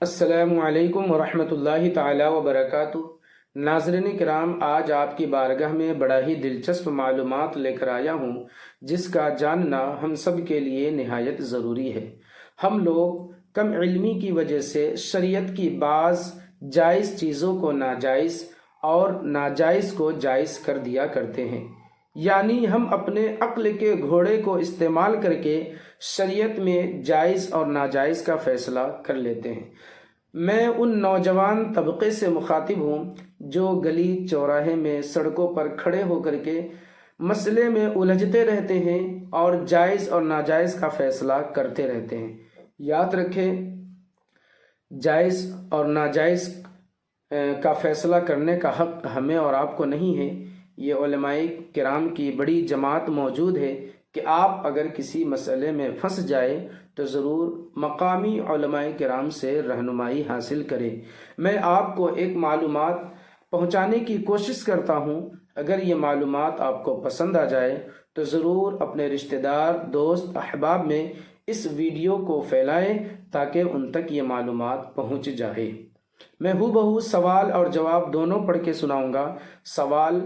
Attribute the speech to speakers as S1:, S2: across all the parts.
S1: السلام علیکم ورحمۃ اللہ تعالی وبرکاتہ۔ ناظرین کرام، آج آپ کی بارگاہ میں بڑا ہی دلچسپ معلومات لے کر آیا ہوں جس کا جاننا ہم سب کے لیے نہایت ضروری ہے۔ ہم لوگ کم علمی کی وجہ سے شریعت کی بعض جائز چیزوں کو ناجائز اور ناجائز کو جائز کر دیا کرتے ہیں، یعنی ہم اپنے عقل کے گھوڑے کو استعمال کر کے شریعت میں جائز اور ناجائز کا فیصلہ کر لیتے ہیں۔ میں ان نوجوان طبقے سے مخاطب ہوں جو گلی چوراہے میں سڑکوں پر کھڑے ہو کر کے مسئلے میں الجھتے رہتے ہیں اور جائز اور ناجائز کا فیصلہ کرتے رہتے ہیں۔ یاد رکھیں، جائز اور ناجائز کا فیصلہ کرنے کا حق ہمیں اور آپ کو نہیں ہے۔ یہ علماء کرام کی بڑی جماعت موجود ہے کہ آپ اگر کسی مسئلے میں پھنس جائے تو ضرور مقامی علماء کرام سے رہنمائی حاصل کریں۔ میں آپ کو ایک معلومات پہنچانے کی کوشش کرتا ہوں، اگر یہ معلومات آپ کو پسند آ جائے تو ضرور اپنے رشتہ دار، دوست، احباب میں اس ویڈیو کو پھیلائیں تاکہ ان تک یہ معلومات پہنچ جائے۔ میں بہو سوال اور جواب دونوں پڑھ کے سناؤں گا۔ سوال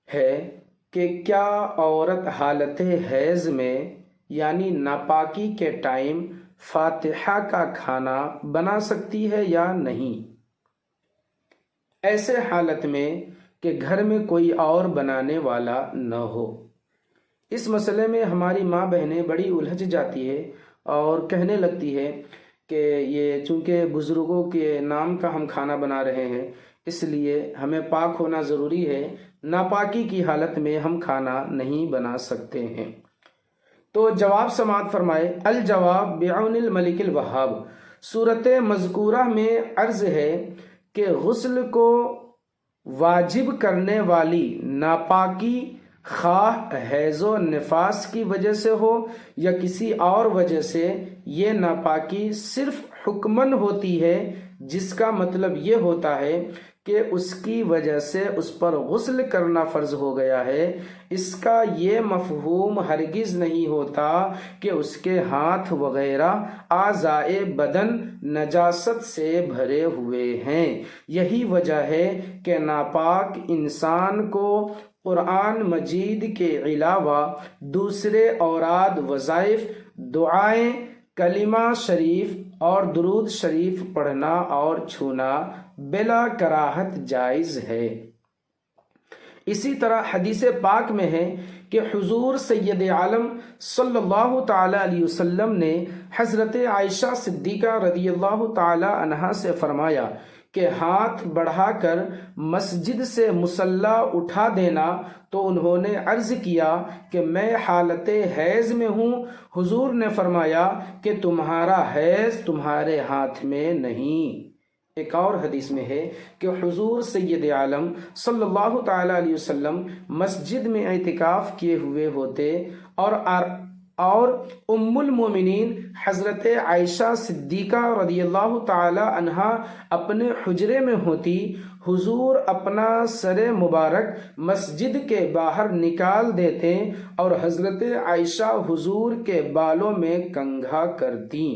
S1: ہے کہ کیا عورت حالت حیض میں یعنی ناپاکی کے ٹائم فاتحہ کا کھانا بنا سکتی ہے یا نہیں؟ ایسے حالت میں کہ گھر میں کوئی اور بنانے والا نہ ہو۔ اس مسئلے میں ہماری ماں بہنیں بڑی الجھ جاتی ہے اور کہنے لگتی ہے کہ یہ چونکہ بزرگوں کے نام کا ہم کھانا بنا رہے ہیں اس لیے ہمیں پاک ہونا ضروری ہے، ناپاکی کی حالت میں ہم کھانا نہیں بنا سکتے ہیں۔ تو جواب سماعت فرمائے۔ الجواب بعون الملک الوہاب۔ صورت مذکورہ میں عرض ہے کہ غسل کو واجب کرنے والی ناپاکی خواہ حیض و نفاس کی وجہ سے ہو یا کسی اور وجہ سے، یہ ناپاکی صرف حکمن ہوتی ہے، جس کا مطلب یہ ہوتا ہے کہ اس کی وجہ سے اس پر غسل کرنا فرض ہو گیا ہے۔ اس کا یہ مفہوم ہرگز نہیں ہوتا کہ اس کے ہاتھ وغیرہ اعضائے بدن نجاست سے بھرے ہوئے ہیں۔ یہی وجہ ہے کہ ناپاک انسان کو قرآن مجید کے علاوہ دوسرے اوراد، وظائف، دعائیں، کلمہ شریف اور درود شریف پڑھنا اور چھونا بلا کراہت جائز ہے۔ اسی طرح حدیث پاک میں ہے کہ حضور سید عالم صلی اللہ تعالی علیہ وسلم نے حضرت عائشہ صدیقہ رضی اللہ تعالی عنہا سے فرمایا کہ ہاتھ بڑھا کر مسجد سے مصلی اٹھا دینا، تو انہوں نے عرض کیا کہ میں حالت حیض میں ہوں۔ حضور نے فرمایا کہ تمہارا حیض تمہارے ہاتھ میں نہیں۔ ایک اور حدیث میں ہے کہ حضور سید عالم صلی اللہ تعالی علیہ وسلم مسجد میں اعتکاف کیے ہوئے ہوتے اور ام المومنین حضرت عائشہ صدیقہ رضی اللہ تعالی عنہا اپنے حجرے میں ہوتی۔ حضور اپنا سر مبارک مسجد کے باہر نکال دیتے اور حضرت عائشہ حضور کے بالوں میں کنگھا کرتی،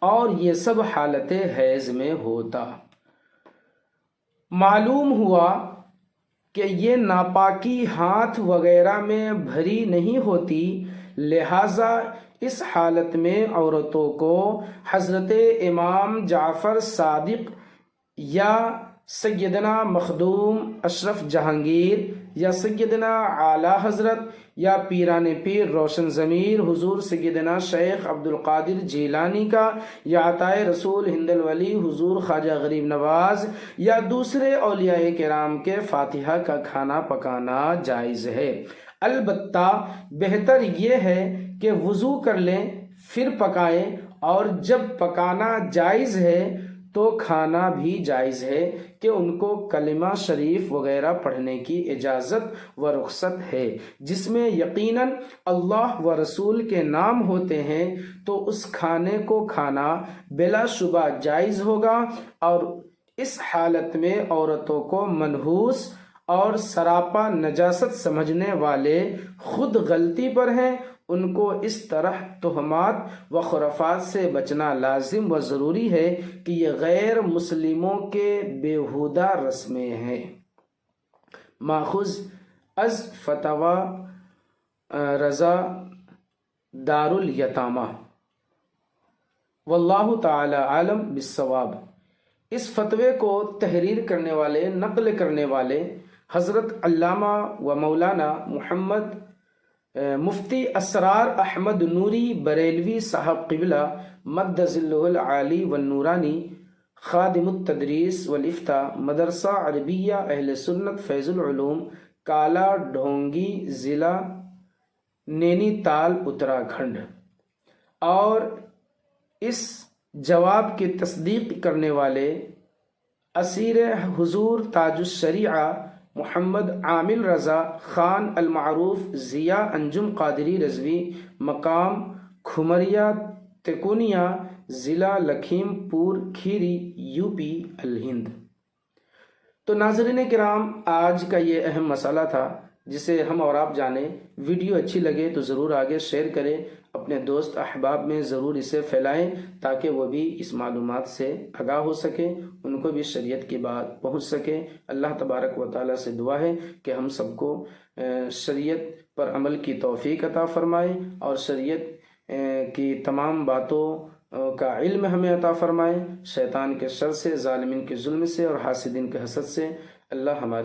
S1: اور یہ سب حالت حیض میں ہوتا۔ معلوم ہوا کہ یہ ناپاکی ہاتھ وغیرہ میں بھری نہیں ہوتی، لہٰذا اس حالت میں عورتوں کو حضرت امام جعفر صادق یا سیدنا مخدوم اشرف جہانگیر یا سیدنا اعلی حضرت یا پیران پیر روشن ضمیر حضور سیدنا شیخ عبد القادر جیلانی کا یا عطائے رسول ہند الولی حضور خواجہ غریب نواز یا دوسرے اولیاء کرام کے فاتحہ کا کھانا پکانا جائز ہے۔ البتہ بہتر یہ ہے کہ وضو کر لیں پھر پکائیں، اور جب پکانا جائز ہے تو کھانا بھی جائز ہے کہ ان کو کلمہ شریف وغیرہ پڑھنے کی اجازت و رخصت ہے، جس میں یقیناً اللہ و رسول کے نام ہوتے ہیں، تو اس کھانے کو کھانا بلا شبہ جائز ہوگا۔ اور اس حالت میں عورتوں کو منحوس اور سراپا نجاست سمجھنے والے خود غلطی پر ہیں، ان کو اس طرح تہمات و خرافات سے بچنا لازم و ضروری ہے کہ یہ غیر مسلموں کے بیہودہ رسمیں ہیں۔ ماخوذ از فتاوی رضا دار الیتامہ، واللہ تعالی عالم بالصواب۔ اس فتوے کو تحریر کرنے والے، نقل کرنے والے حضرت علامہ و مولانا محمد مفتی اسرار احمد نوری بریلوی صاحب قبلہ مد ظلہ العالی والنورانی، خادم التدریس والافتاء، مدرسہ عربیہ اہل سنت فیض العلوم، کالا ڈھونگی، ضلع نینی تال، اتراکھنڈ۔ اور اس جواب کی تصدیق کرنے والے اسیر حضور تاج الشریعہ محمد عامل رضا خان المعروف ضیاء انجم قادری رضوی، مقام کھمریا تکونیا، ضلع لکھیم پور کھیری، یو پی الہند۔ تو ناظرین کرام، آج کا یہ اہم مسئلہ تھا جسے ہم اور آپ جانیں۔ ویڈیو اچھی لگے تو ضرور آگے شیئر کریں، اپنے دوست احباب میں ضرور اسے پھیلائیں تاکہ وہ بھی اس معلومات سے آگاہ ہو سکیں، ان کو بھی شریعت کی بات پہنچ سکے۔ اللہ تبارک و تعالیٰ سے دعا ہے کہ ہم سب کو شریعت پر عمل کی توفیق عطا فرمائے اور شریعت کی تمام باتوں کا علم ہمیں عطا فرمائے، شیطان کے شر سے، ظالمین کے ظلم سے اور حاسدین کے حسد سے اللہ ہمارے